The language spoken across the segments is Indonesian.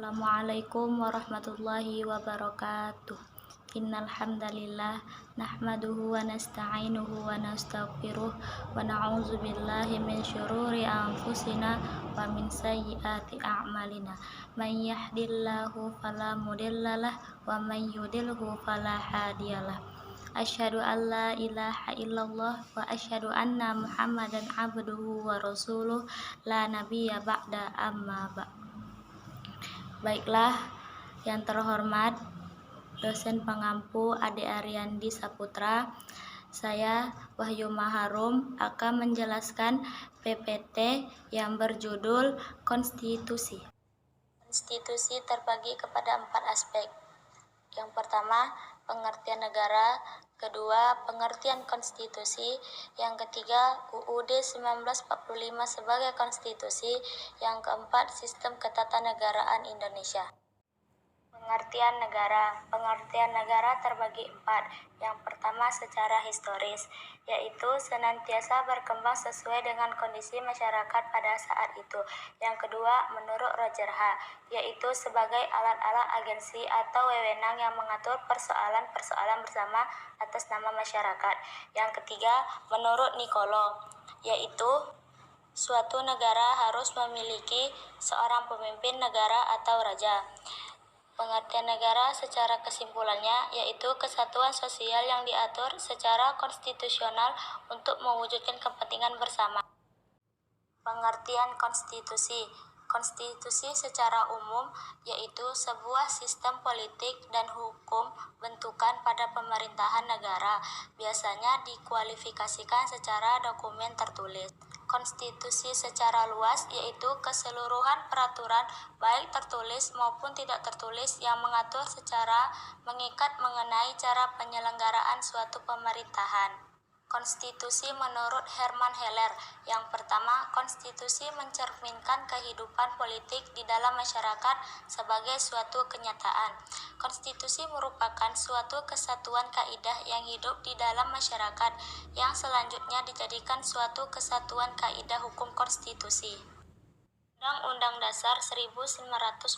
Assalamualaikum warahmatullahi wabarakatuh. Innal hamdalillah nahmaduhu wa nasta'inuhu wa nastaghfiruh wa na'udzu billahi min syururi anfusina wa min sayyiati a'malina. May yahdihillahu fala mudhillalah wa may yudhlilhu fala hadiyalah. Asyhadu an la ilaha illallah wa asyhadu anna Muhammadan abduhu wa rasuluh la nabiyya ba'da amma ba'. Baiklah, yang terhormat dosen pengampu Ade Ariandi Saputra, saya Wahyu Maharum akan menjelaskan PPT yang berjudul Konstitusi. Konstitusi terbagi kepada 4 aspek. Yang pertama, pengertian negara. Kedua, pengertian konstitusi. Yang ketiga, UUD 1945 sebagai konstitusi. Yang keempat, sistem ketatanegaraan Indonesia. Pengertian negara. Pengertian negara terbagi 4. Yang pertama, secara historis, yaitu senantiasa berkembang sesuai dengan kondisi masyarakat pada saat itu. Yang kedua, menurut Roger H., yaitu sebagai alat-alat agensi atau wewenang yang mengatur persoalan-persoalan bersama atas nama masyarakat. Yang ketiga, menurut Niccolo, yaitu suatu negara harus memiliki seorang pemimpin negara atau raja. Pengertian negara secara kesimpulannya yaitu kesatuan sosial yang diatur secara konstitusional untuk mewujudkan kepentingan bersama. Pengertian konstitusi. Konstitusi secara umum yaitu sebuah sistem politik dan hukum bentukan pada pemerintahan negara, biasanya dikualifikasikan secara dokumen tertulis. Konstitusi secara luas yaitu keseluruhan peraturan baik tertulis maupun tidak tertulis yang mengatur secara mengikat mengenai cara penyelenggaraan suatu pemerintahan. Konstitusi menurut Hermann Heller. Yang pertama, konstitusi mencerminkan kehidupan politik di dalam masyarakat sebagai suatu kenyataan. Konstitusi merupakan suatu kesatuan kaidah yang hidup di dalam masyarakat yang selanjutnya dijadikan suatu kesatuan kaidah hukum konstitusi. Undang-Undang Dasar 1945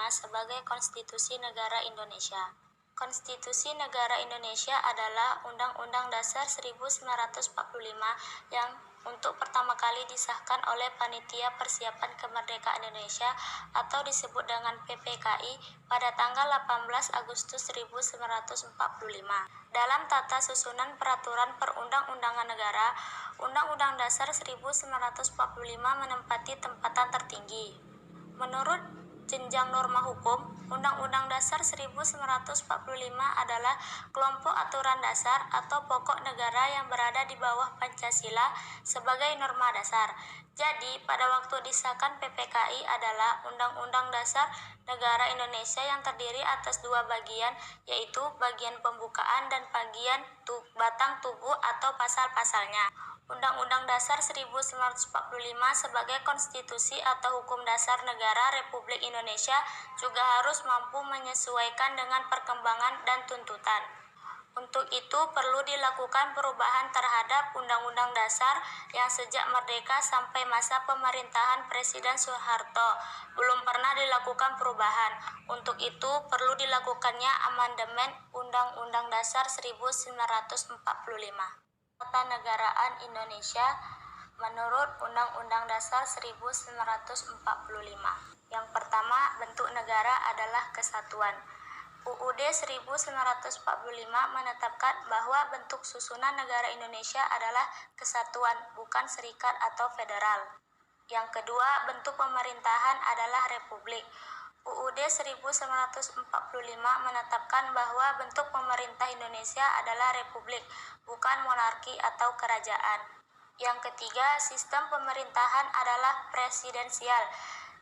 sebagai Konstitusi Negara Indonesia. Konstitusi Negara Indonesia adalah Undang-Undang Dasar 1945 yang untuk pertama kali disahkan oleh Panitia Persiapan Kemerdekaan Indonesia atau disebut dengan PPKI pada tanggal 18 Agustus 1945. Dalam tata susunan peraturan perundang-undangan negara, Undang-Undang Dasar 1945 menempati tempatan tertinggi. Menurut jenjang norma hukum, Undang-Undang Dasar 1945 adalah kelompok aturan dasar atau pokok negara yang berada di bawah Pancasila sebagai norma dasar. Jadi, pada waktu disahkan PPKI adalah Undang-Undang Dasar Negara Indonesia yang terdiri atas 2 bagian, yaitu bagian pembukaan dan bagian batang tubuh atau pasal-pasalnya. Undang-Undang Dasar 1945 sebagai konstitusi atau hukum dasar negara Republik Indonesia juga harus mampu menyesuaikan dengan perkembangan dan tuntutan. Untuk itu perlu dilakukan perubahan terhadap Undang-Undang Dasar yang sejak merdeka sampai masa pemerintahan Presiden Soeharto belum pernah dilakukan perubahan. Untuk itu perlu dilakukannya amandemen Undang-Undang Dasar 1945. Ketatanegaraan Indonesia menurut Undang-Undang Dasar 1945. Yang pertama, bentuk negara adalah kesatuan. UUD 1945 menetapkan bahwa bentuk susunan negara Indonesia adalah kesatuan, bukan serikat atau federal. Yang kedua, bentuk pemerintahan adalah republik. UUD 1945 menetapkan bahwa bentuk pemerintah Indonesia adalah republik, bukan monarki atau kerajaan. Yang ketiga, sistem pemerintahan adalah presidensial,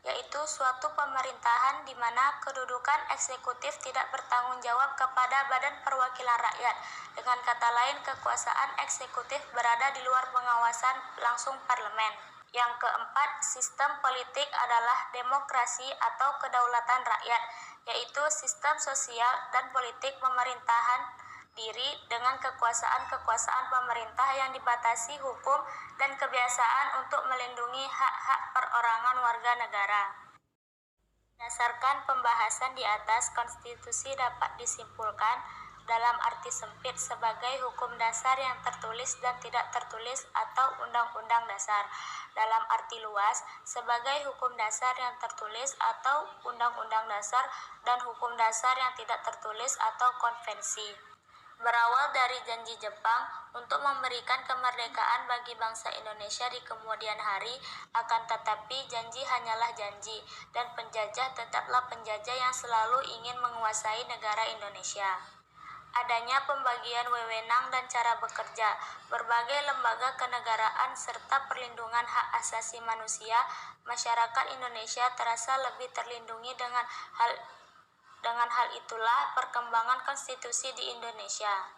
yaitu suatu pemerintahan di mana kedudukan eksekutif tidak bertanggung jawab kepada Badan Perwakilan Rakyat. Dengan kata lain, kekuasaan eksekutif berada di luar pengawasan langsung parlemen. Yang keempat, sistem politik adalah demokrasi atau kedaulatan rakyat, yaitu sistem sosial dan politik pemerintahan diri dengan kekuasaan-kekuasaan pemerintah yang dibatasi hukum dan kebiasaan untuk melindungi hak-hak perorangan warga negara. Berdasarkan pembahasan di atas, konstitusi dapat disimpulkan dalam arti sempit sebagai hukum dasar yang tertulis dan tidak tertulis atau undang-undang dasar. Dalam arti luas, sebagai hukum dasar yang tertulis atau undang-undang dasar dan hukum dasar yang tidak tertulis atau konvensi. Berawal dari janji Jepang untuk memberikan kemerdekaan bagi bangsa Indonesia di kemudian hari, akan tetapi janji hanyalah janji, dan penjajah tetaplah penjajah yang selalu ingin menguasai negara Indonesia. Adanya pembagian wewenang dan cara bekerja, berbagai lembaga kenegaraan serta perlindungan hak asasi manusia, masyarakat Indonesia terasa lebih terlindungi dengan hal itulah perkembangan konstitusi di Indonesia.